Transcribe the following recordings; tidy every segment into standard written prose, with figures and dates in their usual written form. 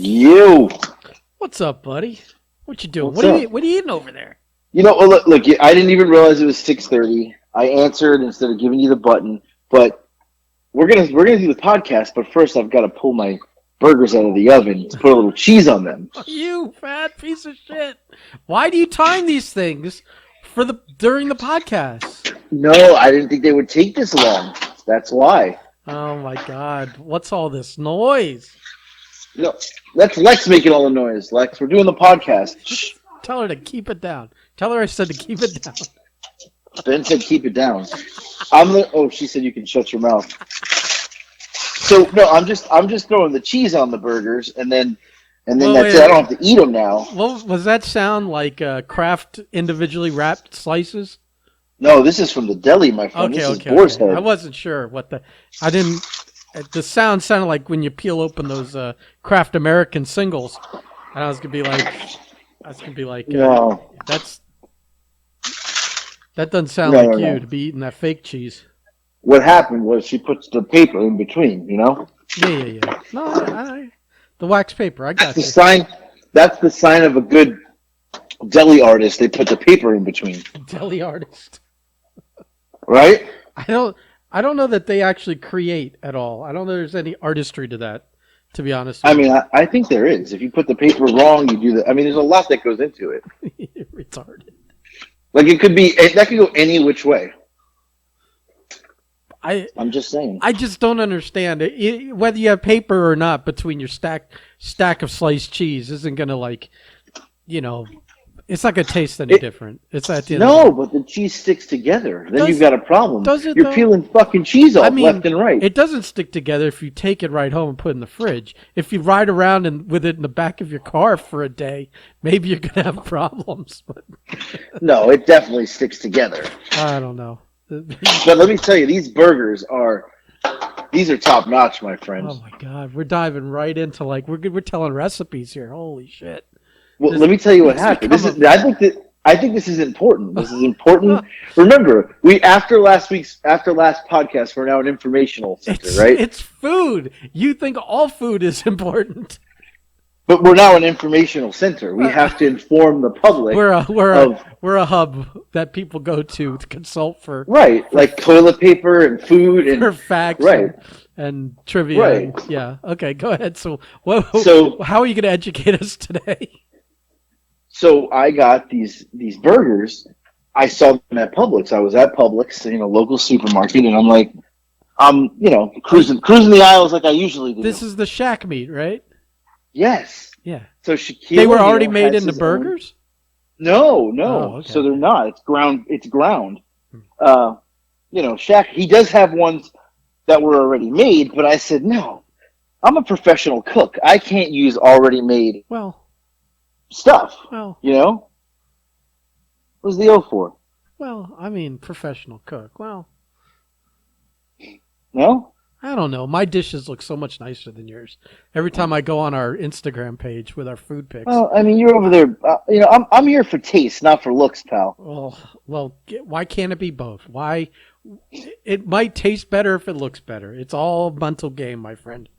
You. What's up, buddy? What you doing? What's up? What are you eating over there? Well, look, I didn't even realize it was 6:30. I answered instead of giving you the button, but we're gonna do the podcast. But first, I've got to pull my burgers out of the oven to put a little cheese on them. You fat piece of shit! Why do you time these things during the podcast? No, I didn't think they would take this long. That's why. Oh my God! What's all this noise? No, that's Lex making all the noise. Lex, we're doing the podcast. Shh. Tell her to keep it down. Tell her I said to keep it down. Ben said keep it down. She said you can shut your mouth. So no, I'm just throwing the cheese on the burgers, and then that's it. I don't have to eat them now. Well, was that sound like Kraft individually wrapped slices? No, this is from the deli, my friend. This is boar's head. I wasn't sure I didn't. The sound sounded like when you peel open those Kraft American singles, and I was gonna be like, no, that doesn't sound like you to be eating that fake cheese. What happened was she puts the paper in between, Yeah. No, the wax paper. I got That's the sign of a good deli artist. They put the paper in between. Deli artist. Right? I don't know that they actually create at all. I don't know there's any artistry to that, to be honest. I think there is. If you put the paper wrong, you do that. There's a lot that goes into it. Retarded. Like that could go any which way. I'm just saying. I just don't understand whether you have paper or not between your stack of sliced cheese isn't gonna it's not gonna taste any different. It's at the end. No, but the cheese sticks together. Then you've got a problem. Does it? You're peeling fucking cheese off left and right. It doesn't stick together if you take it right home and put it in the fridge. If you ride around with it in the back of your car for a day, maybe you're gonna have problems. But no, it definitely sticks together. I don't know. But let me tell you, these burgers are top notch, my friend. Oh my God, we're diving right into we're telling recipes here. Holy shit! Well, let me tell you what happened. I think this is important. This is important. Remember, after last podcast, we're now an informational center, right? It's food. You think all food is important. But we're now an informational center. We have to inform the public. We're a hub that people go to consult for. Right, like toilet paper and food and for facts, right, and trivia. Right. Yeah. Okay. Go ahead. So how are you going to educate us today? So I got these burgers. I saw them at Publix. I was at Publix, local supermarket, and I'm like, cruising the aisles like I usually do. This is the shack meat, right? Yes. Yeah. So Shaquille they were already made into burgers? No. Oh, okay. So they're not. It's ground. Shaq, he does have ones that were already made, but I said, no, I'm a professional cook. I can't use already made stuff. Well. What's the O for? Well, professional cook. Well. No? I don't know. My dishes look so much nicer than yours. Every time I go on our Instagram page with our food pics. Well, you're over there. I'm here for taste, not for looks, pal. Well, why can't it be both? Why? It might taste better if it looks better. It's all mental game, my friend.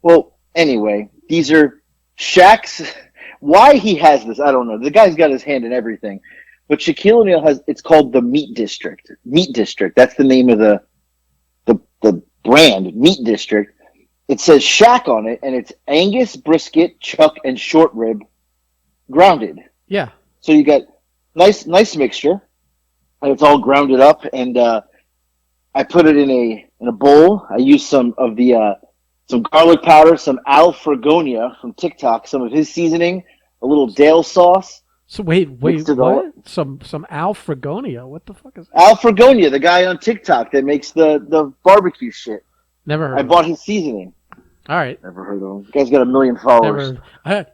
Well, anyway, these are Shaq's. Why he has this, I don't know. The guy's got his hand in everything. But Shaquille O'Neal it's called the Meat District. Meat District. That's the name of the brand, Meat District. It says Shaq on it, and it's Angus, brisket, chuck, and short rib grounded. Yeah. So you got nice mixture, and it's all grounded up. And I put it in a bowl. I used some of the some garlic powder, some Al Fragonia from TikTok, some of his seasoning, a little Dale sauce. So wait, what? Some Al Fragonia? What the fuck is that? Al Fragonia, the guy on TikTok that makes the barbecue shit. Never heard. I bought his seasoning. All right. Never heard of him. The guy's got 1 million followers.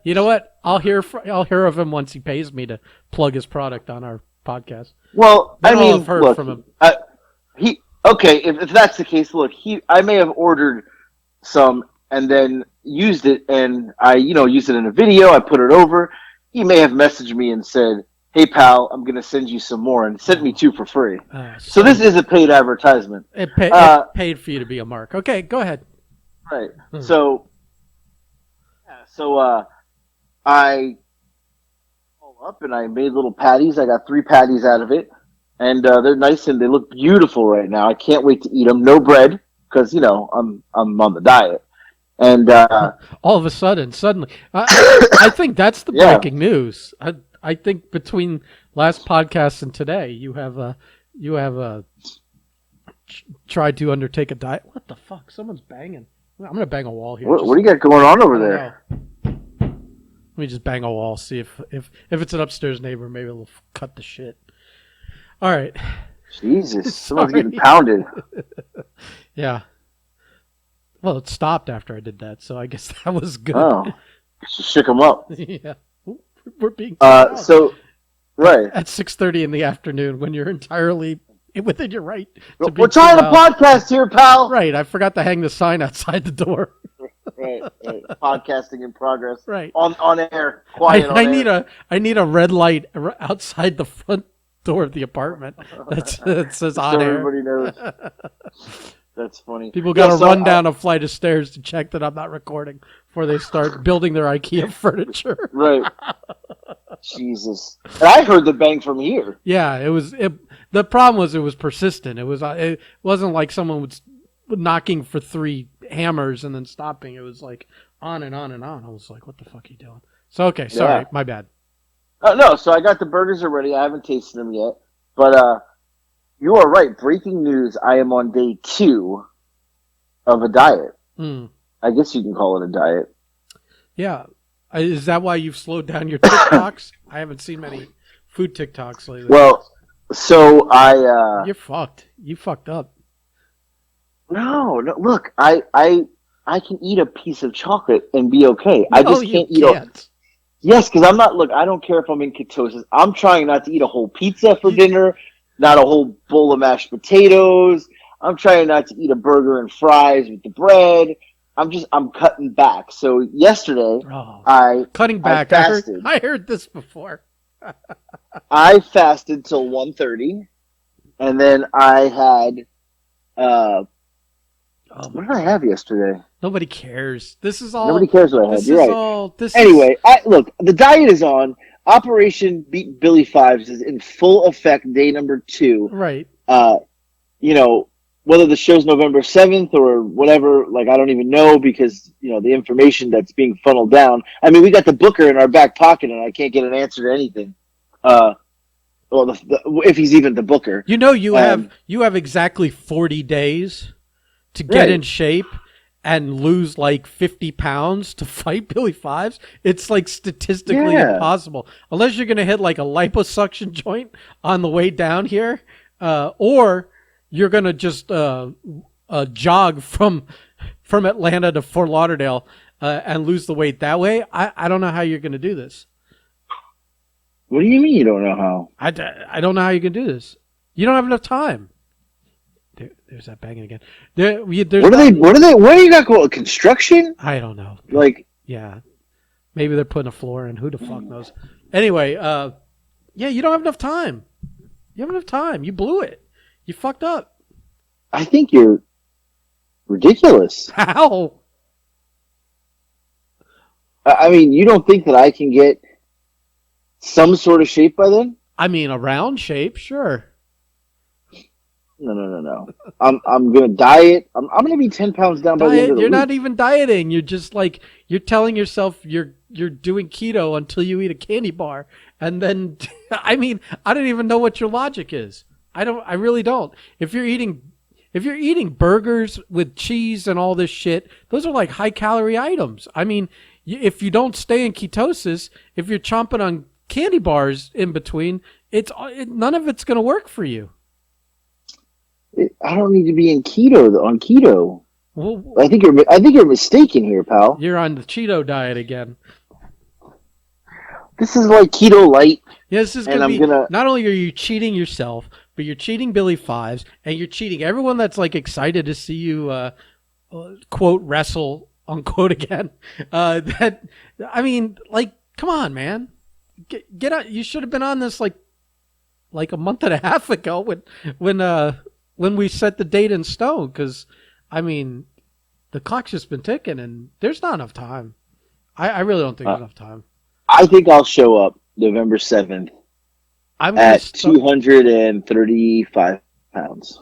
You know what? I'll hear of him once he pays me to plug his product on our podcast. Well, I've heard from him. If that's the case, look, I may have ordered some and then used it, and I used it in a video. I put it over. He may have messaged me and said, "Hey pal, I'm gonna send you some more," and sent me 2 for free. So this is a paid advertisement. It paid for you to be a mark. Okay, go ahead. Right. So So I all up and I made little patties. I got 3 patties out of it, and they're nice and they look beautiful right now. I can't wait to eat them. No bread because I'm on the diet, and All of a sudden, suddenly, I think that's the yeah. breaking news. I think between last podcast and today, you have tried to undertake a diet. What the fuck? Someone's banging. I'm gonna bang a wall here. What do you got going on over I don't there? know. Let me just bang a wall. See if it's an upstairs neighbor, maybe it'll cut the shit. All right. Jesus, someone's Sorry. getting pounded. Yeah. Well, it stopped after I did that, so I guess that was good. Oh, she shook him up. Yeah. Ooh, we're being out So right. at 6:30 in the afternoon when you're entirely within your right to be We're trying too to loud. podcast here, pal. Right. I forgot to hang the sign outside the door. Right. Podcasting in progress. Right. On air. Quiet on air. I need a red light outside the front door of the apartment that says on so air. everybody knows. That's funny. People got to run down a flight of stairs to check that I'm not recording before they start building their IKEA furniture. Right. Jesus. And I heard the bang from here. Yeah, the problem was it was persistent. It wasn't like someone was knocking for 3 hammers and then stopping. It was like on and on and on. I was like, what the fuck are you doing? So, okay, sorry, Yeah. my bad. No, so I got the burgers already. I haven't tasted them yet. But you are right. Breaking news. I am on day 2 of a diet. Mm. I guess you can call it a diet. Yeah. Is that why you've slowed down your TikToks? I haven't seen many food TikToks lately. Well, so I... You're fucked. You fucked up. No, look, I can eat a piece of chocolate and be okay. I just can't eat can't. Yes, because I'm not. Look, I don't care if I'm in ketosis. I'm trying not to eat a whole pizza for dinner, not a whole bowl of mashed potatoes. I'm trying not to eat a burger and fries with the bread. I'm cutting back. So yesterday, Cutting back. I fasted. I heard this before. I fasted till 1:30, and then I had. What did I have yesterday? Nobody cares. This is all. Nobody cares what I had. This You're is right. all. This Anyway, look, the diet is on. Operation Beat Billy Fives is in full effect. Day number 2. right. Whether the show's November 7th or whatever, like I don't even know because the information that's being funneled down. I mean, we got the booker in our back pocket, and I can't get an answer to anything. If he's even the booker. You have exactly 40 days to get in shape and lose like 50 pounds to fight Billy Fives. It's like statistically impossible. Unless you're going to hit like a liposuction joint on the way down here, or you're going to just jog from Atlanta to Fort Lauderdale and lose the weight that way. I don't know how you're going to do this. What do you mean you don't know how? I don't know how you can do this. You don't have enough time. There's that banging again. What do you got going? Construction? I don't know. Yeah. Maybe they're putting a floor in. Who the fuck knows? Anyway, you don't have enough time. You have enough time. You blew it. You fucked up. I think you're ridiculous. How? I mean, you don't think that I can get some sort of shape by then? I mean, a round shape, sure. No. I'm gonna diet. I'm gonna be 10 pounds down by the end of the You're week. not even dieting. You're just like you're telling yourself you're doing keto until you eat a candy bar, and then I mean I don't even know what your logic is. I really don't. If you're eating burgers with cheese and all this shit, those are like high calorie items. I mean, if you don't stay in ketosis, if you're chomping on candy bars in between, none of it's gonna work for you. I don't need to be on keto. Well, I think you're mistaken here, pal. You're on the Cheeto diet again. This is like keto light. Yeah, this is gonna be. Not only are you cheating yourself, but you're cheating Billy Fives, and you're cheating everyone that's like excited to see you, quote wrestle unquote again. Come on, man, get out. You should have been on this like a month and a half ago when we set the date in stone, because, I mean, the clock's just been ticking, and there's not enough time. I really don't think there's enough time. I think I'll show up November 7th I'm gonna at start 235 pounds.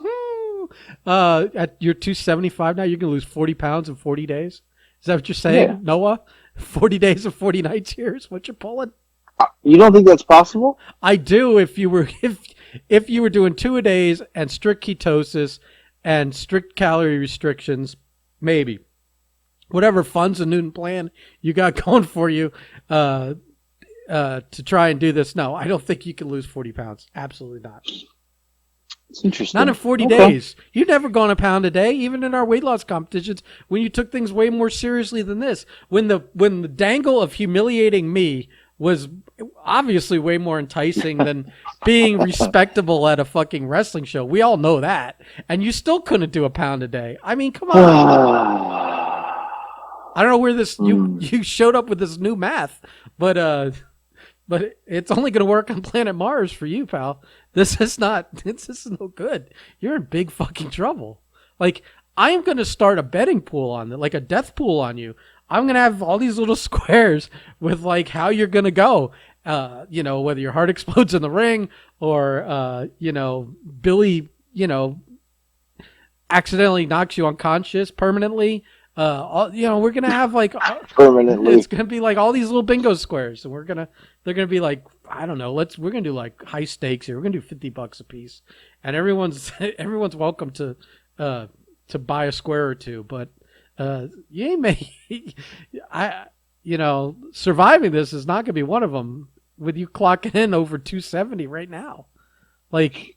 at you're 275 now. You're gonna lose 40 pounds in 40 days. Is that what you're saying, Yeah. Noah? 40 days and 40 nights here is what you're pulling. You don't think that's possible? I do. If you were if you were doing 2-a-days and strict ketosis and strict calorie restrictions, maybe. Whatever funds and Newton plan you got going for you to try and do this. No, I don't think you can lose 40 pounds. Absolutely not. It's interesting. Not in 40 days. You've never gone a pound a day, even in our weight loss competitions, when you took things way more seriously than this. When the dangle of humiliating me was obviously way more enticing than being respectable at a fucking wrestling show. We all know that. And you still couldn't do a pound a day. I mean, come on. I don't know where this you showed up with this new math, but it's only going to work on planet Mars for you, pal. This is no good. You're in big fucking trouble. Like, I am going to start a betting pool on it, like a death pool on you. I'm going to have all these little squares with like how you're going to go. Whether your heart explodes in the ring or Billy, accidentally knocks you unconscious permanently. We're gonna have like permanently. It's gonna be like all these little bingo squares, and they're gonna be like, I don't know. We're gonna do like high stakes here. We're gonna do $50 a piece, and everyone's welcome to buy a square or two. But surviving this is not gonna be one of them. With you clocking in over 270 right now, like.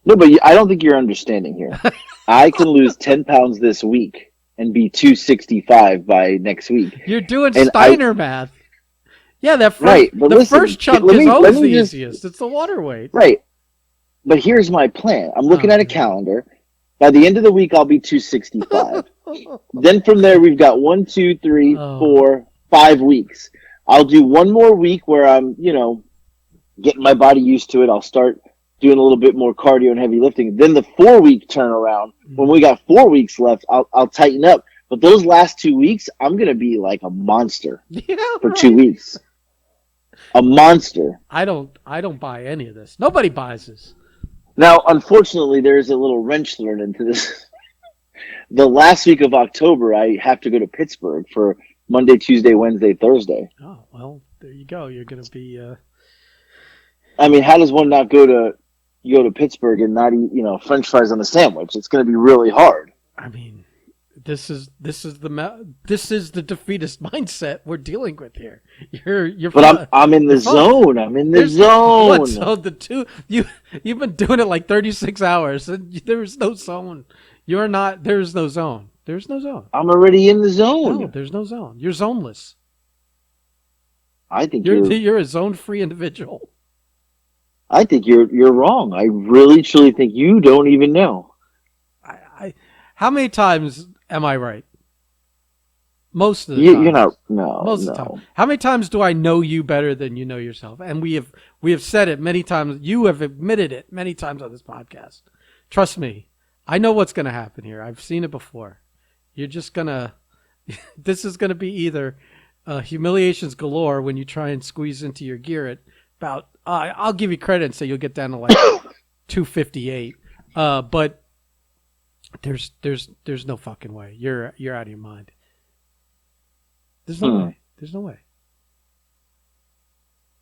No, but I don't think you're understanding here. I can lose 10 pounds this week and be 265 by next week. You're doing Steiner math. Yeah, that first, right, but listen, first chunk is always the easiest. It's the water weight. Right. But here's my plan. I'm looking at a calendar. By the end of the week, I'll be 265. Then from there, we've got 1, 2, 3, 4, 5 weeks. I'll do one more week where I'm, getting my body used to it. I'll start doing a little bit more cardio and heavy lifting. Then the 4-week turnaround, when we got 4 weeks left, I'll tighten up. But those last 2 weeks, I'm going to be like a monster for 2 weeks. A monster. I don't buy any of this. Nobody buys this. Now, unfortunately, there's a little wrench thrown into this. The last week of October, I have to go to Pittsburgh for Monday, Tuesday, Wednesday, Thursday. Oh, well, there you go. You're going to be... I mean, how does one not go to Pittsburgh and not eat, French fries on a sandwich? It's going to be really hard. I mean, this is the defeatist mindset we're dealing with here. But I'm in the zone. I'm in the zone. What, so you've been doing it like 36 hours and there's no zone. You're not. There's no zone. There's no zone. I'm already in the zone. No, there's no zone. You're zoneless. I think you're a zone-free individual. I think you're wrong. I really truly think you don't even know. How many times am I right? Most of the time. You're not. No. Most of the time. How many times do I know you better than you know yourself? And we have said it many times. You have admitted it many times on this podcast. Trust me, I know what's going to happen here. I've seen it before. You're just gonna. This is going to be either humiliations galore when you try and squeeze into your gear at about. I'll give you credit and say you'll get down to like 258. But there's no fucking way. You're out of your mind. There's no way. There's no way.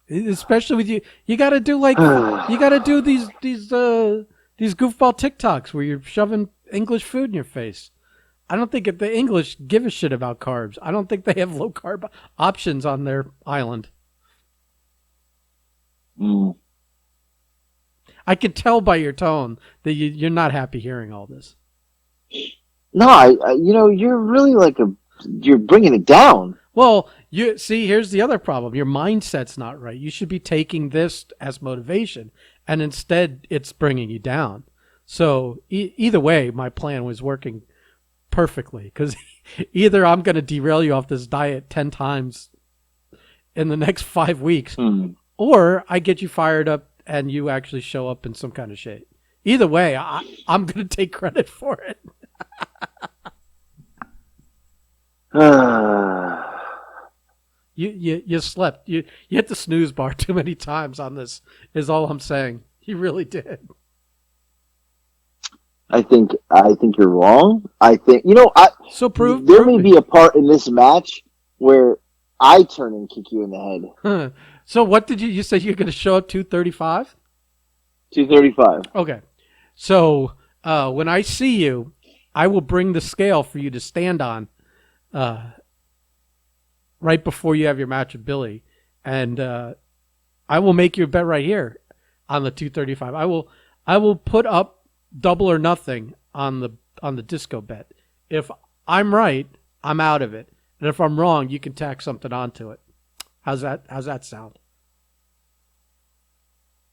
Especially with you, you got to do these goofball TikToks where you're shoving English food in your face. I don't think the English give a shit about carbs. I don't think they have low carb options on their island. I could tell by your tone that you're not happy hearing all this. No, I you're really you're bringing it down. Well, you see, here's the other problem. Your mindset's not right. You should be taking this as motivation, and instead it's bringing you down. So either way, my plan was working perfectly because either I'm going to derail you off this diet 10 times in the next 5 weeks, or I get you fired up and you actually show up in some kind of shape. Either way, I'm going to take credit for it. You slept. You hit the snooze bar too many times on this. Is all I'm saying. You really did. I think you're wrong. I think there may be a part in this match where I turn and kick you in the head. Huh. So what did you say you're going to show up 235? 235. Okay. So when I see you, I will bring the scale for you to stand on right before you have your match with Billy, and I will make you a bet right here on the 235. I will put up double or nothing on the disco bet. If I'm right, I'm out of it, and if I'm wrong, you can tack something onto it. How's that sound?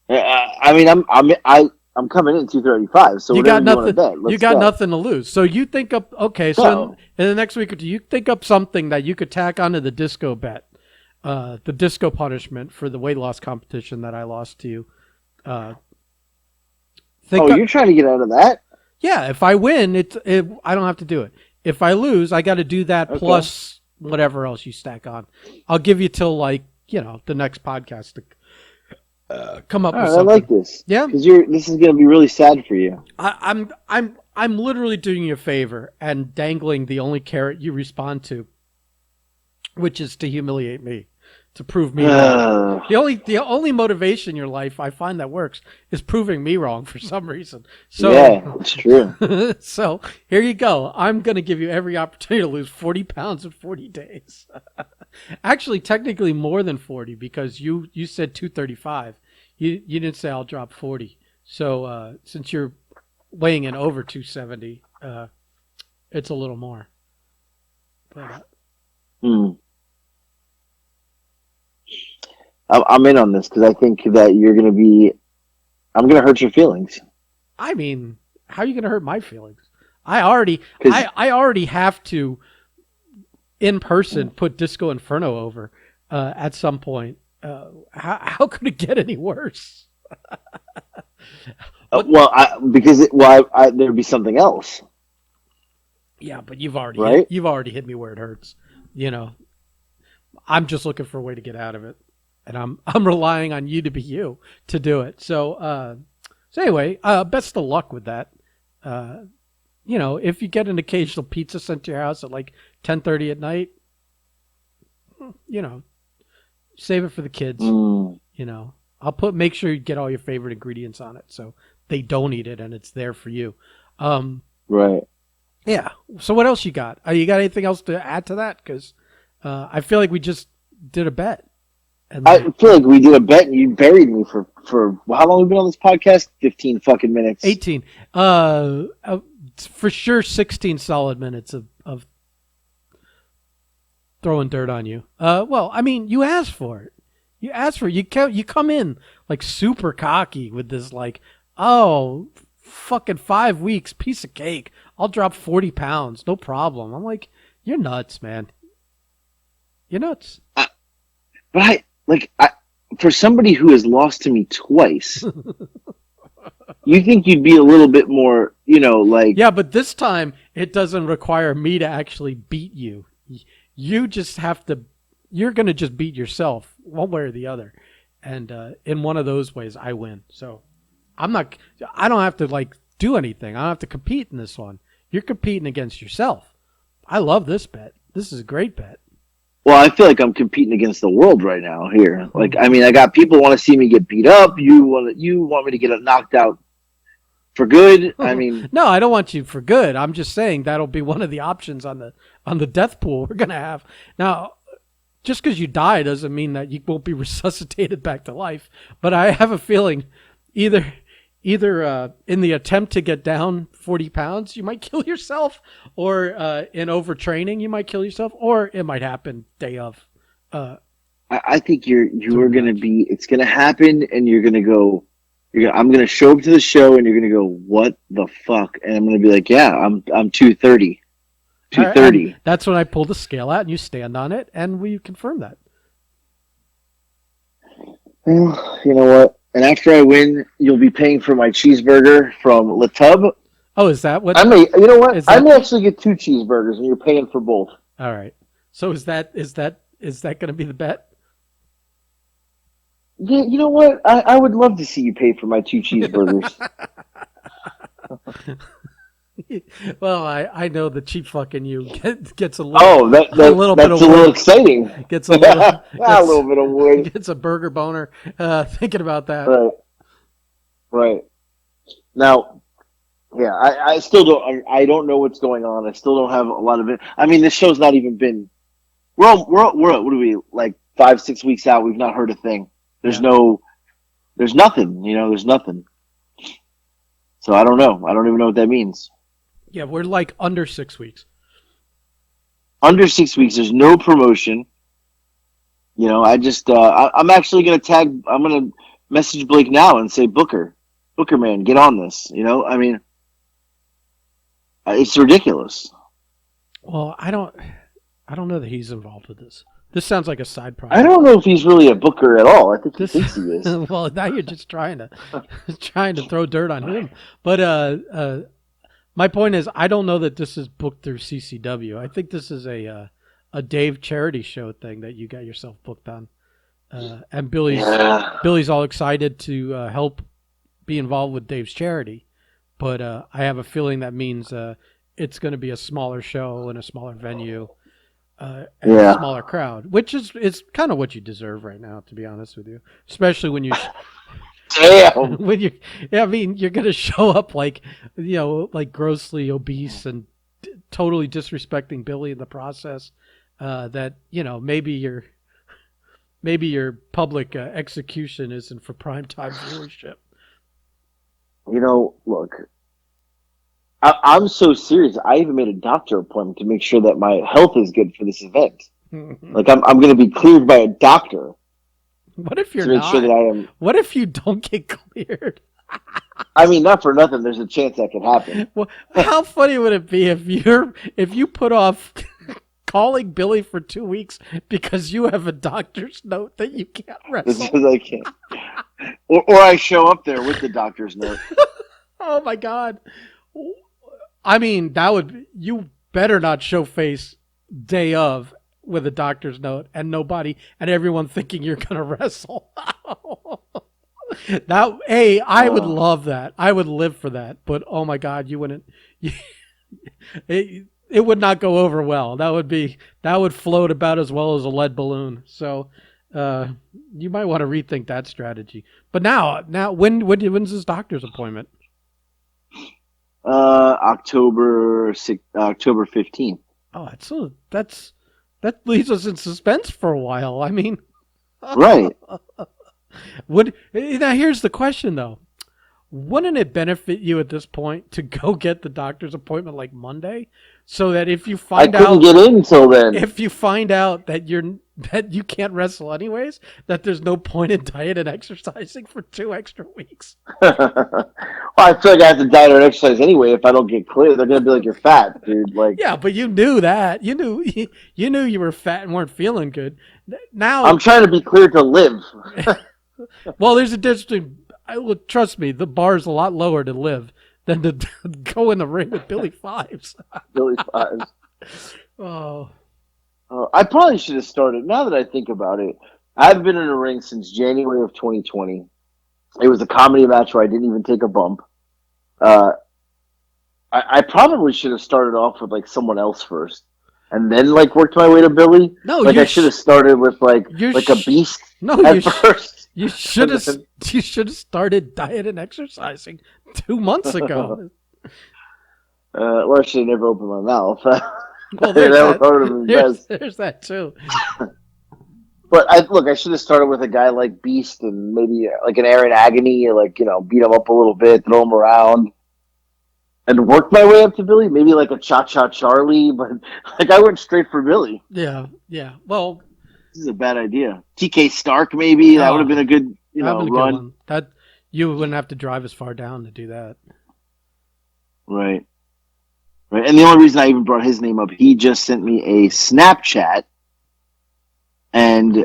I mean, I'm coming in 235. So you got nothing. You got nothing to lose. So you think up. Okay, so in the next week or two, you think up something that you could tack onto the disco bet, the disco punishment for the weight loss competition that I lost to you. You're trying to get out of that? Yeah. If I win, I don't have to do it. If I lose, I got to do that plus whatever else you stack on. I'll give you till the next podcast to come up with something. I like this. Yeah, because this is going to be really sad for you. I'm literally doing you a favor and dangling the only carrot you respond to, which is to humiliate me, to prove me wrong. The only motivation in your life I find that works is proving me wrong for some reason. So yeah, it's true. So here you go. I'm going to give you every opportunity to lose 40 pounds in 40 days. Actually, technically more than 40 because you said 235. You didn't say I'll drop 40. So since you're weighing in over 270, it's a little more. But, I'm in on this because I think that I'm going to hurt your feelings. I mean, how are you going to hurt my feelings? I already have to in person put Disco Inferno over at some point. How could it get any worse? There'd be something else. Yeah, but you've already hit me where it hurts. I'm just looking for a way to get out of it, and I'm relying on you to be you to do it. So anyway, best of luck with that. If you get an occasional pizza sent to your house at like 10:30 at night, save it for the kids. I'll make sure you get all your favorite ingredients on it so they don't eat it and it's there for you. Right. Yeah. So what else you got? You got anything else to add to that? Because I feel like we just did a bet. I feel like we did a bet and you buried me for how long have we been on this podcast? 15 fucking minutes. 18. For sure 16 solid minutes of throwing dirt on you. Well, I mean, you asked for it. You come in like super cocky with this fucking 5 weeks, piece of cake. I'll drop 40 pounds, no problem. I'm like, you're nuts, man. You're nuts. For somebody who has lost to me twice, you think you'd be a little bit more, Yeah, but this time it doesn't require me to actually beat you. You just have to. You're going to just beat yourself one way or the other, and in one of those ways, I win. So I don't have to do anything. I don't have to compete in this one. You're competing against yourself. I love this bet. This is a great bet. Well, I feel like I'm competing against the world right now here. I got people want to see me get beat up. You want me to get knocked out for good. I mean, no, I don't want you for good. I'm just saying that'll be one of the options on the death pool we're gonna have. Now, just because you die doesn't mean that you won't be resuscitated back to life. But I have a feeling either in the attempt to get down 40 pounds, you might kill yourself, or in overtraining, you might kill yourself, or it might happen day of. I think you are going to be. It's going to happen, and you're going to go. I'm going to show up to the show, and you're going to go, "What the fuck?" And I'm going to be like, "Yeah, I'm 230." 230. Right, that's when I pull the scale out, and you stand on it, and we confirm that. Well, you know what? And after I win, you'll be paying for my cheeseburger from Le Tub. Oh, is that what? I may actually get 2 cheeseburgers, and you're paying for both. All right. So is that Is that going to be the bet? Yeah, you know what? I would love to see you pay for my 2 cheeseburgers. Well, I know the cheap fucking you gets Oh, a little bit that's of a little wood, exciting. gets A little bit of wood. gets a burger boner thinking about that. Right, right. Now, yeah, I still don't. I don't know what's going on. I still don't have a lot of it. I mean, this show's not even been. We're what are we, like 5 6 weeks out? We've not heard a thing. There's Yeah, no. There's nothing. There's nothing. So I don't know. I don't even know what that means. yeah, we're like under 6 weeks. Under 6 weeks, there's no promotion. I'm actually gonna tag. I'm gonna message Blake now and say, Booker man, get on this. I mean, it's ridiculous. Well, I don't know that he's involved with this. This sounds like a side I project. don't know if he's really a booker at all. I think he This, thinks he is. well, now you're just trying to throw dirt on him. But my point is, I don't know that this is booked through CCW. I think this is a Dave charity show thing that you got yourself booked on. And Billy's all excited to help be involved with Dave's charity, but I have a feeling that means it's going to be a smaller show in a smaller venue. And a smaller crowd, which is kind of what you deserve right now, to be honest with you. Especially when you, Damn. when you, yeah, I mean, you're gonna show up like, like grossly obese and totally disrespecting Billy in the process. That maybe your public execution isn't for primetime viewership. Look, I'm so serious. I even made a doctor appointment to make sure that my health is good for this event. Like I'm going to be cleared by a doctor. What if you're to make not? Sure that I am. What if you don't get cleared? I mean, not for nothing. There's a chance that could happen. Well, how funny would it be if you put off calling Billy for 2 weeks because you have a doctor's note that you can't wrestle? Because I can't. Or I show up there with the doctor's note. Oh my God. I mean, you better not show face day of with a doctor's note and everyone thinking you're going to wrestle. I would love that. I would live for that. But oh my God, you wouldn't. It would not go over well. That would float about as well as a lead balloon. So you might want to rethink that strategy. But now, when's his doctor's appointment? October 15th. Oh, that leaves us in suspense for a while. I mean, right. Now here's the question though. Wouldn't it benefit you at this point to go get the doctor's appointment like Monday, so that if you find out I couldn't get in until then. If you find out that you can't wrestle anyways, that there's no point in diet and exercising for 2 extra weeks. Well, I feel like I have to diet or exercise anyway. If I don't get clear, they're gonna be like, "You're fat, dude." Like, yeah, but you knew that. You knew you were fat and weren't feeling good. Now I'm trying to be clear to live. Well, there's a difference. Trust me, the bar is a lot lower to live than to go in the ring with Billy Fives. Billy Fives. Oh. I probably should have started. Now that I think about it, I've been in a ring since January of 2020. It was a comedy match where I didn't even take a bump. I probably should have started off with like someone else first, and then like worked my way to Billy. No, I should have started with like a beast. No, at first. You should have started diet and exercising 2 months ago. Or I should have never opened my mouth. Well, there's that too. But I should have started with a guy like Beast and maybe like an Aaron Agony, beat him up a little bit, throw him around, and work my way up to Billy. Maybe like a Cha-Cha Charlie, but like I went straight for Billy. Yeah. Well, this is a bad idea. TK Stark, maybe that would have been a good, run. That you wouldn't have to drive as far down to do that. Right. And the only reason I even brought his name up, he just sent me a Snapchat, and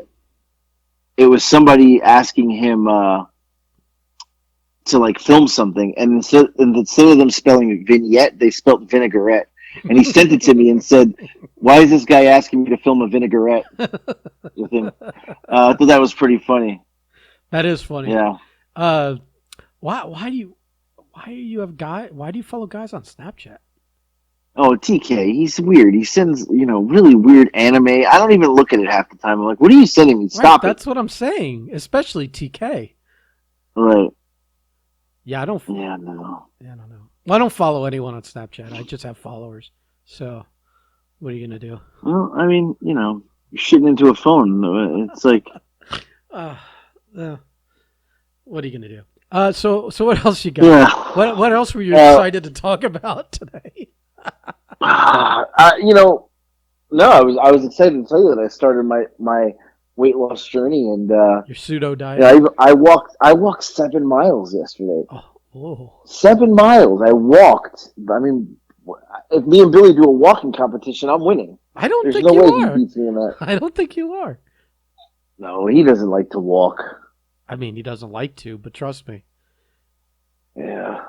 it was somebody asking him to like film something, and instead of them spelling vignette, they spelled vinaigrette. And he sent it to me and said, "Why is this guy asking me to film a vinaigrette with him?" I thought that was pretty funny. That is funny. Yeah. Uh, why do you follow guys on Snapchat? Oh, TK, he's weird. He sends, really weird anime. I don't even look at it half the time. I'm like, what are you sending me? Right, Stop it. that's what I'm saying. Especially TK. Right. Yeah, I don't. Yeah, no. Yeah, I don't know. Well, I don't follow anyone on Snapchat. I just have followers. So, what are you gonna do? Well, I mean, you're shitting into a phone. It's like, Uh, uh, what are you gonna do? So what else you got? yeah. What else were you excited to talk about today? No, I was excited to tell you that I started my weight loss journey, and Your pseudo diet. I walked 7 miles yesterday. Oh. 7 miles. I walked. I mean, if me and Billy do a walking competition, I'm winning. I don't There's think no you way are. he beats me in that. I don't think you are. No, he doesn't like to walk. I mean, he doesn't like to, but trust me. Yeah.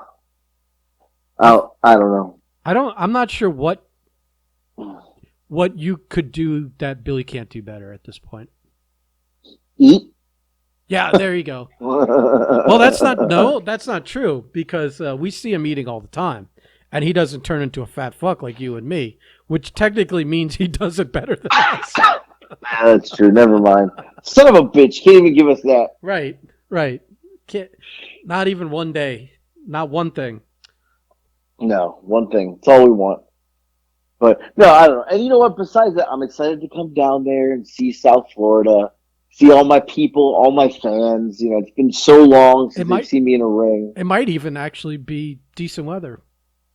I don't know. I'm not sure what you could do that Billy can't do better at this point. Eat. Yeah, there you go. Well, that's not true because we see him eating all the time, and he doesn't turn into a fat fuck like you and me, which technically means he does it better than us. That's true. Never mind. Son of a bitch. Can't even give us that. Right. Not even one day. Not one thing. No, one thing. It's all we want. But no, I don't know. And you know what? Besides that, I'm excited to come down there and see South Florida, see all my people, all my fans. It's been so long since they've seen me in a ring. It might even actually be decent weather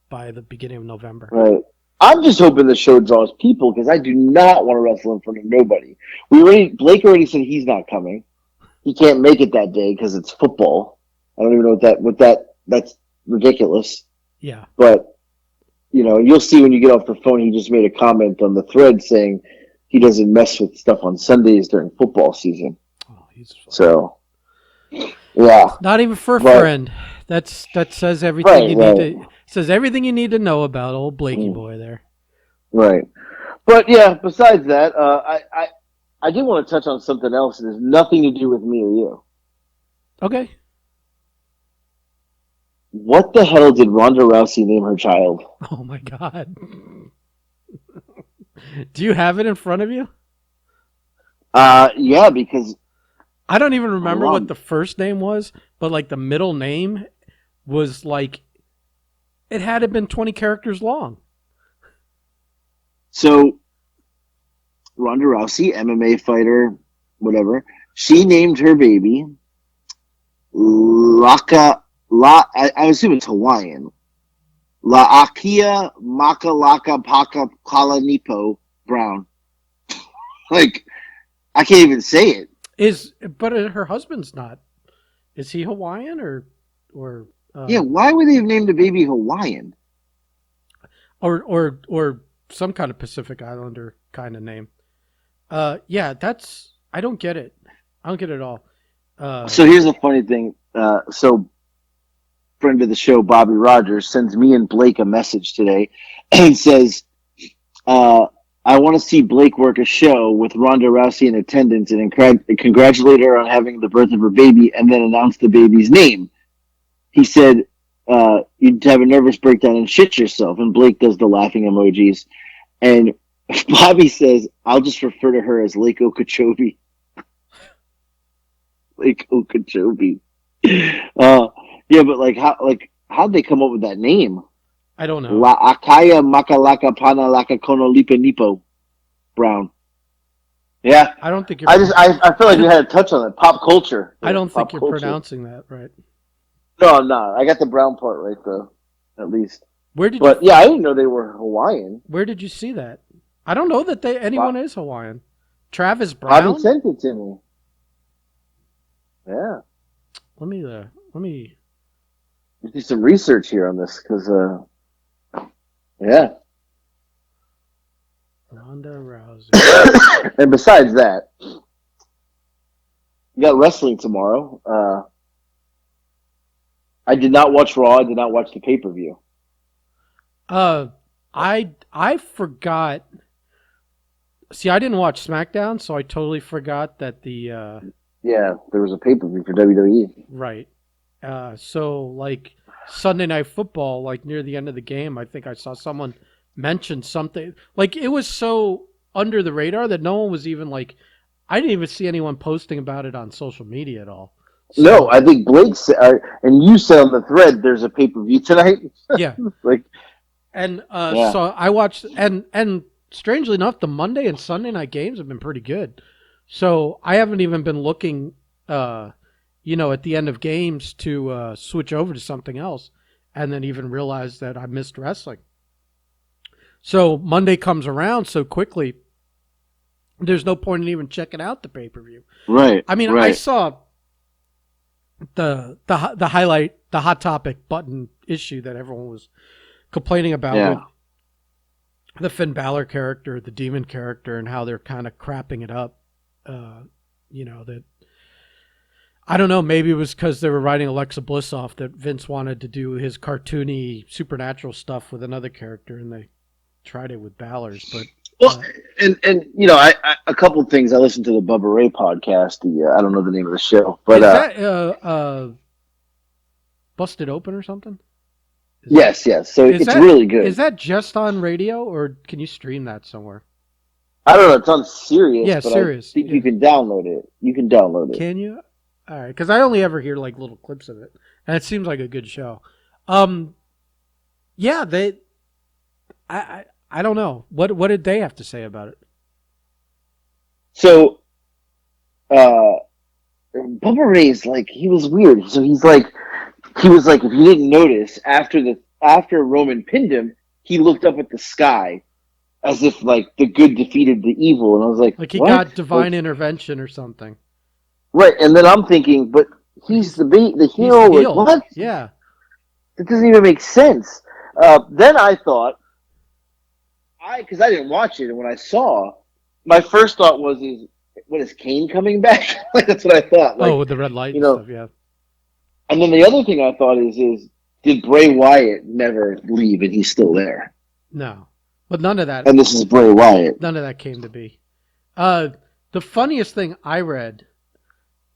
by the beginning of November. Right. I'm just hoping the show draws people because I do not want to wrestle in front of nobody. Blake already said he's not coming. He can't make it that day because it's football. I don't even know that's ridiculous. Yeah. But you'll see when you get off the phone, he just made a comment on the thread saying he doesn't mess with stuff on Sundays during football season. Oh, he's funny. So, yeah. Not even for a friend. That says everything you need to says everything you need to know about old Blakey boy there. Right. But yeah, besides that, I did want to touch on something else that has nothing to do with me or you. Okay. What the hell did Ronda Rousey name her child? Oh my God. Do you have it in front of you? Yeah, because I don't even remember what the first name was, but like the middle name was like it had to been 20 characters long. So Ronda Rousey, MMA fighter, whatever, she named her baby I assume it's Hawaiian. La'akia Makalaka Paka Kalanipo Brown. Like, I can't even say it. But her husband's not. Is he Hawaiian or? Yeah, why would they have named the baby Hawaiian? Or some kind of Pacific Islander kind of name. Yeah, I don't get it. I don't get it at all. So here's the funny thing. So friend of the show, Bobby Rogers, sends me and Blake a message today and says, I want to see Blake work a show with Ronda Rousey in attendance and congratulate her on having the birth of her baby and then announce the baby's name. He said, you'd have a nervous breakdown and shit yourself. And Blake does the laughing emojis. And Bobby says, I'll just refer to her as Lake Okeechobee. Lake Okeechobee. Yeah, but how'd they come up with that name? I don't know. La Akaya Makalaka Pana Laka Kono Lipa Nipo Brown. Yeah. I don't think you're I feel like we had to touch on it. Pop culture. I don't think you're pronouncing that right. No, I'm not. I got the brown part right though, at least. Yeah, I didn't know they were Hawaiian. Where did you see that? I don't know that anyone is Hawaiian. Travis Brown? Bobby sent it to me. Yeah. Let me do some research here on this because yeah. Ronda Rousey. And besides that, you got wrestling tomorrow. I did not watch Raw. I did not watch the pay-per-view. I forgot. See, I didn't watch SmackDown, so I totally forgot that the Yeah, there was a pay-per-view for WWE. right. So like Sunday Night Football, like near the end of the game, I think I saw someone mention something. Like it was so under the radar that no one was even like. I didn't even see anyone posting about it on social media at all. So, No, I think Blake said, and you said on the thread, "There's a pay-per-view tonight." yeah, Like, and yeah, so I watched, and strangely enough, the Monday and Sunday night games have been pretty good. So I haven't even been looking, at the end of games to switch over to something else, and then even realize that I missed wrestling. So Monday comes around so quickly. There's no point in even checking out the pay per view. right, I mean, right. I saw the highlight, the hot topic button issue that everyone was complaining about with the Finn Balor character, the Demon character, and how they're kind of crapping it up. That I don't know. Maybe it was because they were writing Alexa Bliss off that Vince wanted to do his cartoony supernatural stuff with another character, and they tried it with Balor's. But well, and I a couple of things. I listened to the Bubba Ray podcast. I don't know the name of the show, but is that Busted Open or something? Yes. So it's really good. Is that just on radio, or can you stream that somewhere? I don't know. It's on Sirius. Yeah, but Sirius. I think you can download it. Can you? All right, because I only ever hear like little clips of it, and it seems like a good show. Yeah, I don't know what did they have to say about it. So, Bubba Ray's like he was weird. So he was like if you didn't notice after Roman pinned him, he looked up at the sky as if like the good defeated the evil, and I was like he what? got divine intervention or something. Right, and then I'm thinking, but he's the hero. He's the heel. Like, what? Yeah, that doesn't even make sense. Then I thought, because I didn't watch it, and when I saw, my first thought was, what is Kane coming back? Like that's what I thought. Like, with the red light and stuff. Yeah. And then the other thing I thought is did Bray Wyatt never leave and he's still there? No, but none of that. And this is Bray Wyatt. None of that came to be. The funniest thing I read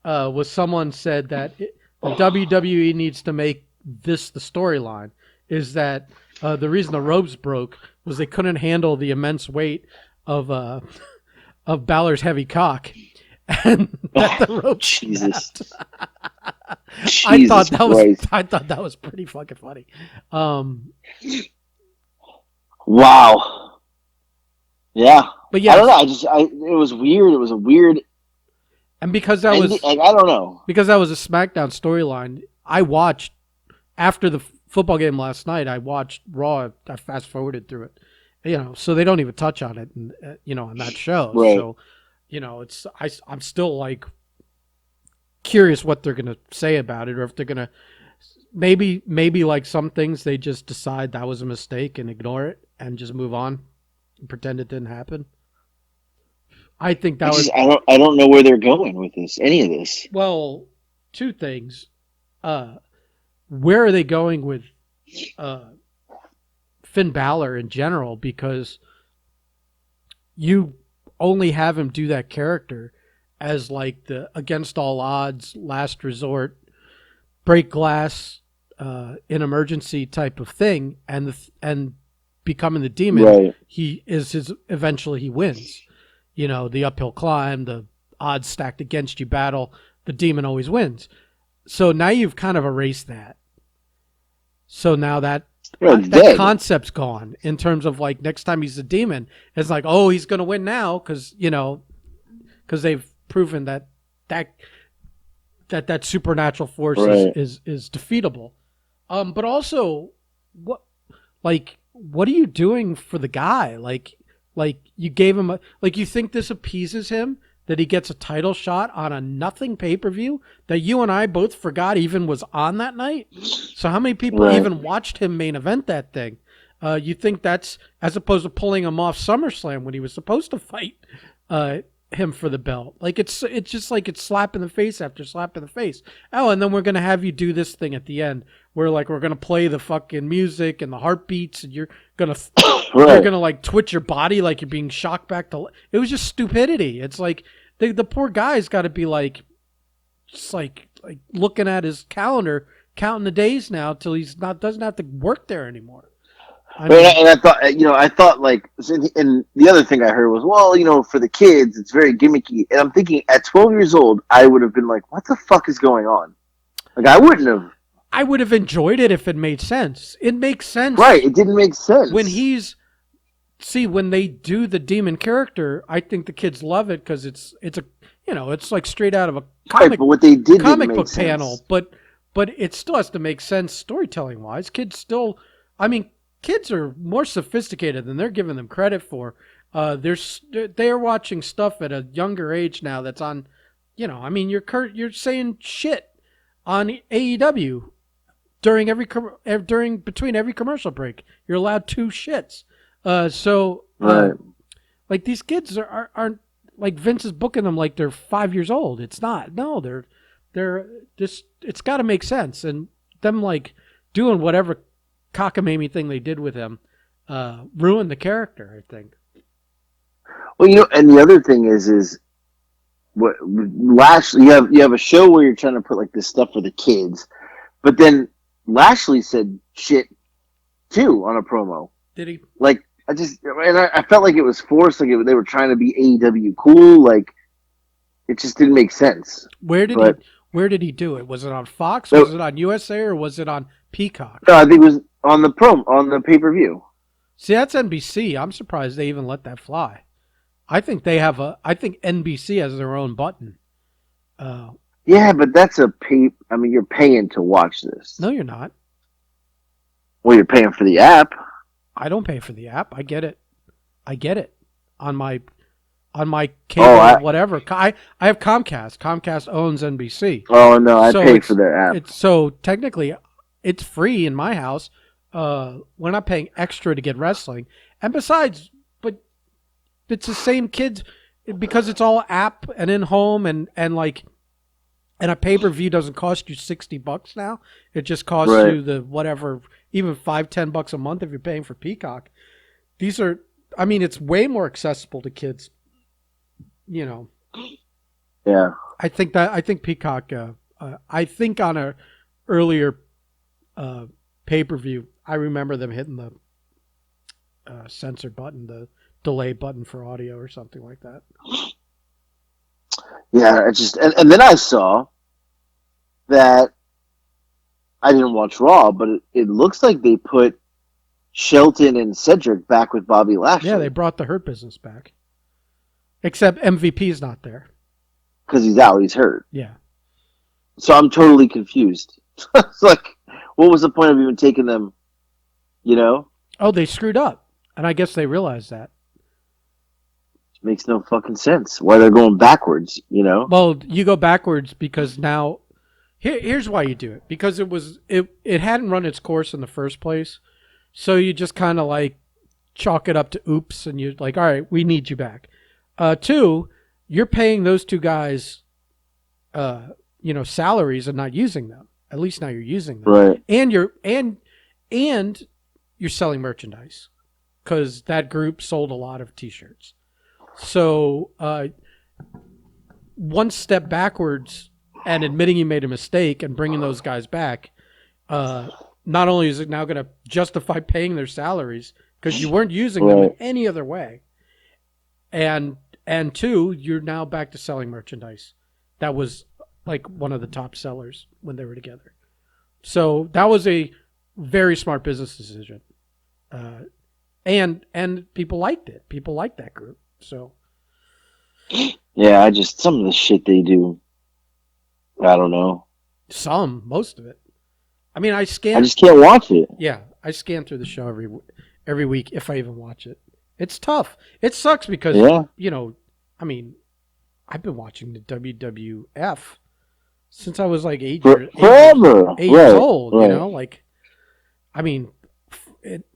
was someone said that the WWE needs to make this the storyline. Is that the reason the ropes broke was they couldn't handle the immense weight of Balor's heavy cock, and that the ropes Jesus. I thought that was pretty fucking funny. Wow. Yeah. But yeah, I don't know. It was weird. It was a weird. And because that was, I don't know. Because that was a SmackDown storyline, I watched after the football game last night. I watched Raw. I fast forwarded through it, so they don't even touch on it, on that show. Right. So, I'm still like curious what they're gonna say about it, or if they're gonna maybe like some things they just decide that was a mistake and ignore it and just move on and pretend it didn't happen. I think that was. I don't know where they're going with this. Any of this. Well, two things. Where are they going with Finn Balor in general? Because you only have him do that character as like the against all odds, last resort, break glass in emergency type of thing, and becoming the demon. Right. Eventually he wins. The uphill climb, the odds stacked against you battle, the demon always wins. So now you've kind of erased that. So now that concept's gone in terms of like next time he's a demon, it's like, oh, he's going to win now because they've proven that supernatural force is defeatable. But also, what are you doing for the guy? Like you gave him you think this appeases him that he gets a title shot on a nothing pay-per-view that you and I both forgot even was on that night? So how many people even watched him main event that thing? You think that's as opposed to pulling him off SummerSlam when he was supposed to fight him for the belt? Like it's just like it's slap in the face after slap in the face. Oh, and then we're gonna have you do this thing at the end where like we're gonna play the fucking music and the heartbeats and you're gonna you're gonna like twitch your body like you're being shocked back to. It was just stupidity. It's like the poor guy's got to be like, just like looking at his calendar, counting the days now till he's doesn't have to work there anymore. And I thought like, and the other thing I heard was, well, for the kids, it's very gimmicky. And I'm thinking, at 12 years old, I would have been like, what the fuck is going on? Like, I wouldn't have. I would have enjoyed it if it made sense. It makes sense. Right, it didn't make sense. When they do the demon character, I think the kids love it because it's like straight out of a comic, right, but what they did comic book sense. panel. But it still has to make sense storytelling wise. Kids are more sophisticated than they're giving them credit for. They're watching stuff at a younger age now that's on, you're saying shit on AEW between every commercial break. You're allowed 2 shits. Right. Like these kids aren't like Vince is booking them like they're 5 years old. It's not. No, they're just, it's got to make sense. And them like doing whatever cockamamie thing they did with him ruined the character, I think. Well, and the other thing is what Lashley, you have a show where you're trying to put like this stuff for the kids, but then Lashley said shit too on a promo. Did he? Like, I felt like it was forced. Like they were trying to be AEW cool. Like, it just didn't make sense. Where did he do it? Was it on Fox? Was it on USA or was it on Peacock? No, I think it was on the pay-per-view. See, that's NBC. I'm surprised they even let that fly. I think NBC has their own button. Yeah, but that's you're paying to watch this. No, you're not. Well, you're paying for the app. I don't pay for the app. I get it on my cable or whatever. I have Comcast. Comcast owns NBC. Oh no, I pay for their app. So technically, it's free in my house. We're not paying extra to get wrestling. And besides, but it's the same kids because it's all app and in home and a pay-per-view doesn't cost you $60 now. It just costs you the whatever, even $5-10 a month if you're paying for Peacock. These are, it's way more accessible to kids. Yeah. I think Peacock. I think on a earlier pay-per-view, I remember them hitting the censor button, the delay button for audio or something like that. Yeah, and then I saw that I didn't watch Raw, but it looks like they put Shelton and Cedric back with Bobby Lashley. Yeah, they brought the Hurt Business back. Except MVP's not there. Because he's out, he's hurt. Yeah. So I'm totally confused. It's like, what was the point of even taking them, Oh, they screwed up. And I guess they realized that. Makes no fucking sense why they're going backwards, Well, you go backwards because now here's why you do it, because it hadn't run its course in the first place, so you just kind of like chalk it up to oops, and you're like, all right, we need you back. 2, you're paying those 2 guys salaries and not using them. At least now you're using them, right? And you're selling merchandise because that group sold a lot of t-shirts. So, one step backwards and admitting you made a mistake and bringing those guys back, not only is it now going to justify paying their salaries because you weren't using them in any other way, and 2, you're now back to selling merchandise. That was like one of the top sellers when they were together. So that was a very smart business decision, and people liked it. People liked that group. So, yeah, some of the shit they do, I don't know. Most of it. I just can't watch it. Yeah, I scan through the show every week if I even watch it. It's tough. It sucks because I've been watching the WWF since I was like 8 years old. Right.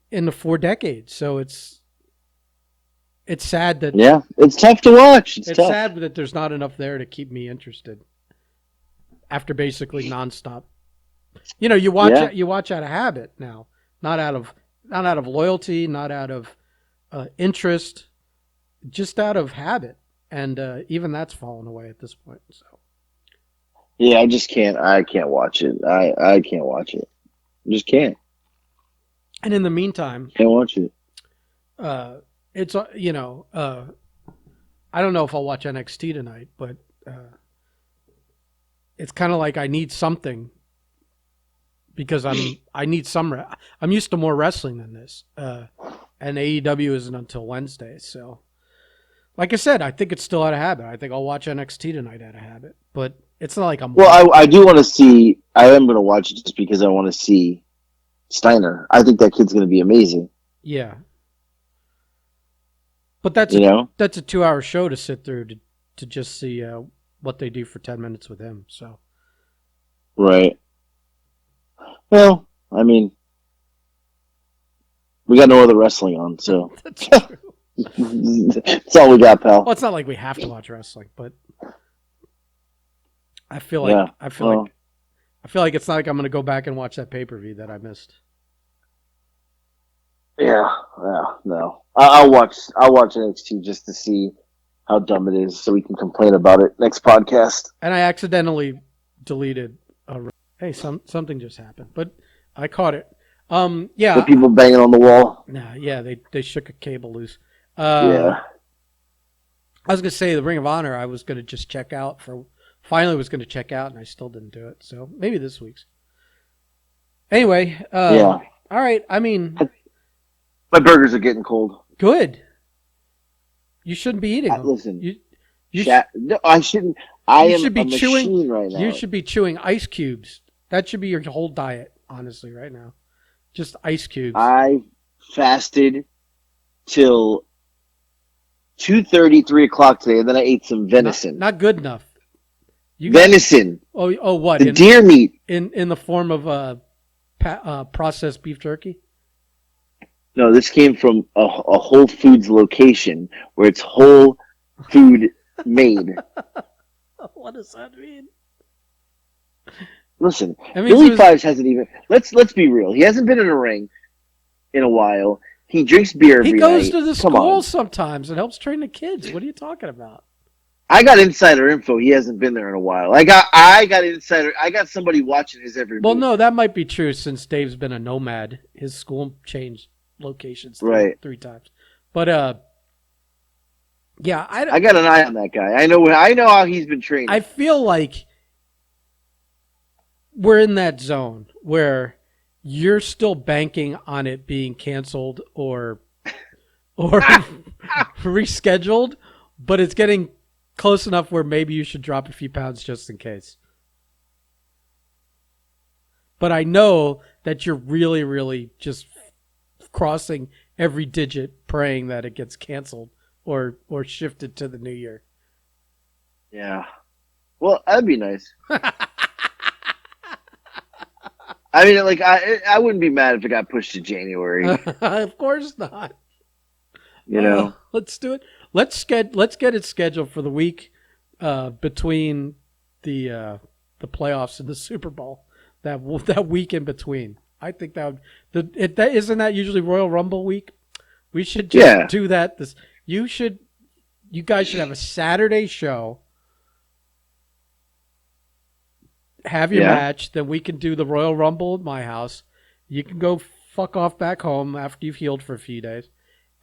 In the 4 decades. So it's sad that it's tough to watch. It's tough. Sad that there's not enough there to keep me interested. After basically nonstop, you watch out of habit now, not out of loyalty, not out of interest just out of habit, and even that's fallen away at this point. So Yeah, I just can't. I can't watch it. I can't watch it. I just can't. and in the meantime, Can't watch it. it's I don't know if I'll watch NXT tonight, but it's kind of like I need something because I need some. I'm used to more wrestling than this, and AEW isn't until Wednesday. So, like I said, I think it's still out of habit. I think I'll watch NXT tonight out of habit, but it's not like I'm. Well, I do want to see. I am going to watch it just because I want to see Steiner. I think that kid's going to be amazing. Yeah, but that's that's a 2-hour show to sit through to just see what they do for 10 minutes with him. So, right. Well, I mean, we got no other wrestling on, so that's true. that's all we got, pal. Well, it's not like we have to watch wrestling, but I feel like I feel like it's not like I'm going to go back and watch that pay-per-view that I missed. Yeah, no. I'll watch NXT just to see how dumb it is, so we can complain about it next podcast. And I accidentally deleted. Hey, something just happened, but I caught it. Yeah. The people banging on the wall. Nah, yeah, they shook a cable loose. Yeah. I was gonna say the Ring of Honor. I was gonna just check out Finally, was gonna check out, and I still didn't do it. So maybe this week's. Anyway. Yeah. All right. I mean. My burgers are getting cold. Good. You shouldn't be eating them. Listen, no, I shouldn't. I should be chewing right now. You should be chewing ice cubes. That should be your whole diet, honestly, right now. Just ice cubes. I fasted till 2:30, 3 o'clock today, and then I ate some venison. Not good enough. Venison. What? The deer meat. In the form of processed beef jerky? No, this came from a Whole Foods location where it's whole food made. What does that mean? Listen, Billy Fives hasn't even. Let's be real. He hasn't been in a ring in a while. He drinks beer every night. He goes to the school sometimes and helps train the kids. What are you talking about? I got insider info. He hasn't been there in a while. I got insider. I got somebody watching his every. Well, no, that might be true since Dave's been a nomad. His school changed locations three times, but yeah, I got an eye on that guy. I know how he's been training. I feel like we're in that zone where you're still banking on it being canceled or rescheduled, but it's getting close enough where maybe you should drop a few pounds just in case. But I know that you're really, really just crossing every digit, praying that it gets canceled or shifted to the new year. Yeah. Well, that'd be nice. I mean, like, I wouldn't be mad if it got pushed to January. Of course not. You know, let's do it. Let's get it scheduled for the week between the playoffs and the Super Bowl. That week in between. I think that isn't that usually Royal Rumble week. We should just do that. You guys should have a Saturday show. Have your match, then we can do the Royal Rumble at my house. You can go fuck off back home after you've healed for a few days,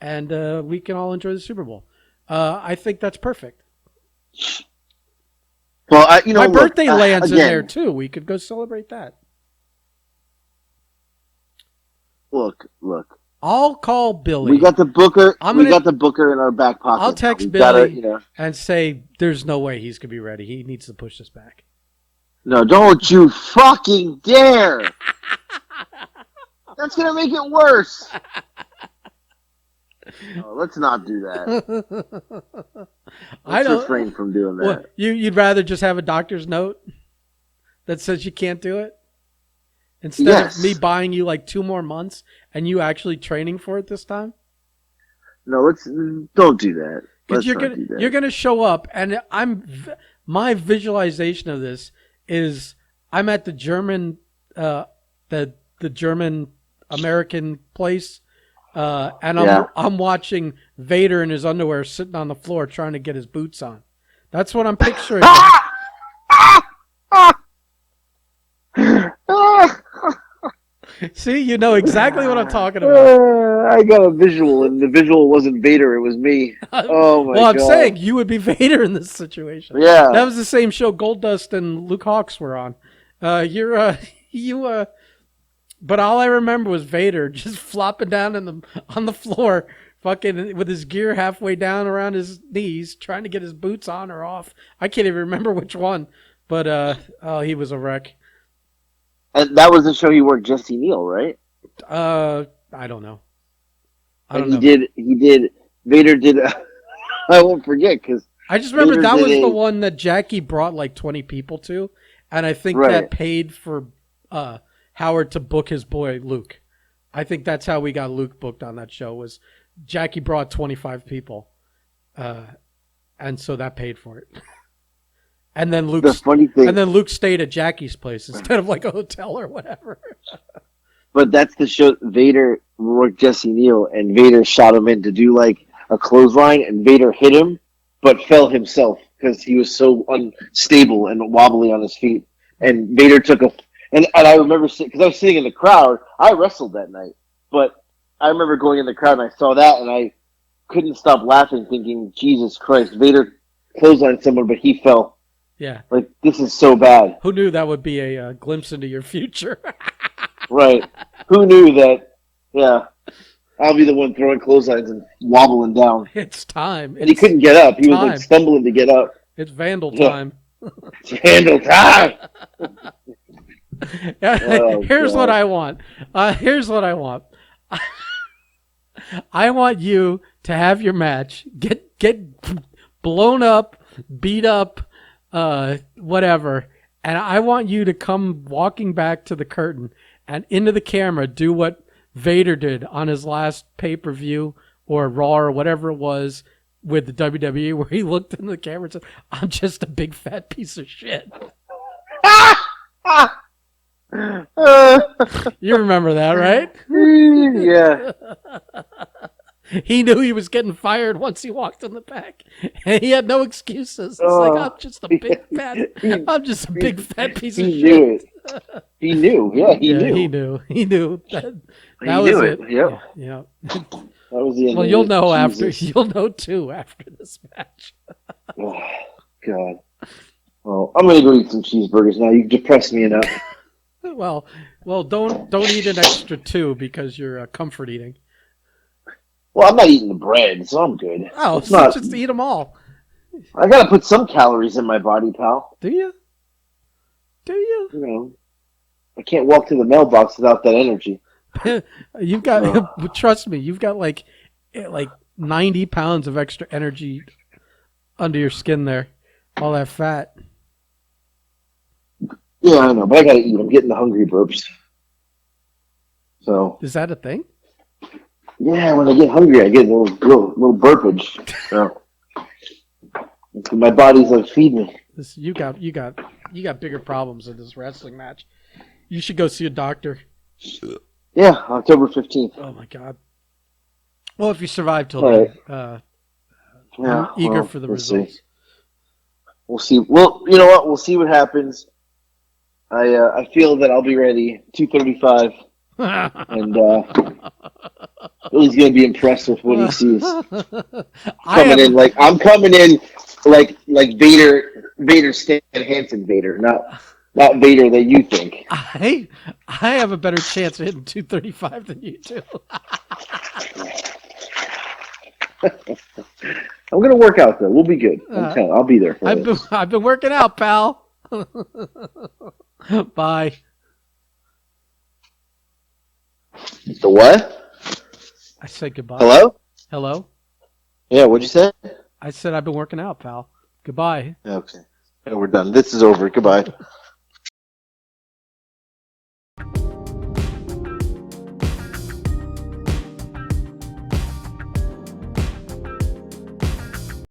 and we can all enjoy the Super Bowl. I think that's perfect. Well, my birthday lands in there too. We could go celebrate that. Look. I'll call Billy. We got the booker. Got the booker in our back pocket. I'll text Billy and say there's no way he's gonna be ready. He needs to push this back. No, don't you fucking dare! That's gonna make it worse. No, let's not do that. Let's refrain from doing that. Well, you'd rather just have a doctor's note that says you can't do it instead of me buying you like 2 more months and you actually training for it this time? No, don't do that. Because you're gonna show up, and my visualization of this is I'm at the German the German American place And Yeah. I'm watching Vader in his underwear sitting on the floor trying to get his boots on. That's what I'm picturing. See, you know exactly what I'm talking about. I got a visual, and the visual wasn't Vader; it was me. Oh my Well, I'm god! saying you would be Vader in this situation. That Yeah, was the same show Goldust and Luke Hawks were on. You. But all I remember was Vader just flopping down on the floor, fucking with his gear halfway down around his knees, trying to get his boots on or off. I can't even remember which one. But oh, he was a wreck. and that was the show he worked Jesse Neal, right? I don't know. I And don't know. he did. Vader did. I won't forget because I just remember Vader that did was the a one that Jackie brought like 20 people to, and I think right. that paid for Howard to book his boy Luke. I think that's how we got Luke booked on that show. Was Jackie brought 25 people, and so that paid for it. And then The funny thing, Luke stayed at Jackie's place instead of like a hotel or whatever. but that's the show. Vader worked Jesse Neal, and Vader shot him in to do like a clothesline, and Vader hit him, but fell himself because he was so unstable and wobbly on his feet. And Vader took a, and I remember because I was sitting in the crowd. I wrestled that night, but I remember going in the crowd and I saw that, and I couldn't stop laughing, thinking, Jesus Christ, Vader clotheslined someone, but he fell. Yeah. Like, this is so bad. Who knew that would be a glimpse into your future? Right. Who knew that? Yeah. I'll be the one throwing clotheslines and wobbling down. It's time. And he couldn't get up. He was time. like stumbling to get up. It's Vandal time. It's handle time. Here's God. what I want. Here's what I want. I want you to have your match, get blown up, beat up, whatever, and I want you to come walking back to the curtain and into the camera do what Vader did on his last pay-per-view or Raw or whatever it was with the WWE, where he looked in the camera and said, "I'm just a big fat piece of shit." You remember that, right? Yeah. He knew he was getting fired once he walked in the back, and he had no excuses. It's like, I'm just a big fat piece of shit. He knew it. He knew. Yeah, he knew. He knew. That He was knew it. Yep. Yeah. That was the end. Well, of you'll it. know Jesus. after. You'll know too after this match. Oh, God. Well, I'm gonna go eat some cheeseburgers now. You've depressed me enough. Well, don't eat an extra two because you're comfort eating. Well, I'm not eating the bread, so I'm good. Oh, it's so not. just eat them all. I gotta put some calories in my body, pal. Do you? Do you? You know, I can't walk to the mailbox without that energy. You've got, trust me, you've got like 90 pounds of extra energy under your skin there. All that fat. Yeah, I know, but I gotta eat. I'm getting the hungry burps. So. Is that a thing? Yeah, when I get hungry, I get a little burpage. So. My body's like, feed me. You got bigger problems in this wrestling match. You should go see a doctor. Yeah, October 15th. Oh my God. Well, if you survive till right. then, Yeah, I'm eager for the results. See. We'll see. Well, you know what? We'll see what happens. I feel that I'll be ready 2:35, and Billy's gonna be impressed with what he sees. I'm coming in like Vader Stan Hansen Vader, not Vader that you think. I have a better chance of hitting 235 than you do. I'm gonna work out though. We'll be good. I'll be there. I've been working out, pal. Bye. The what? I said goodbye. Hello? Hello? Yeah, what'd you say? I said I've been working out, pal. Goodbye. Okay. Yeah, we're done. This is over. Goodbye.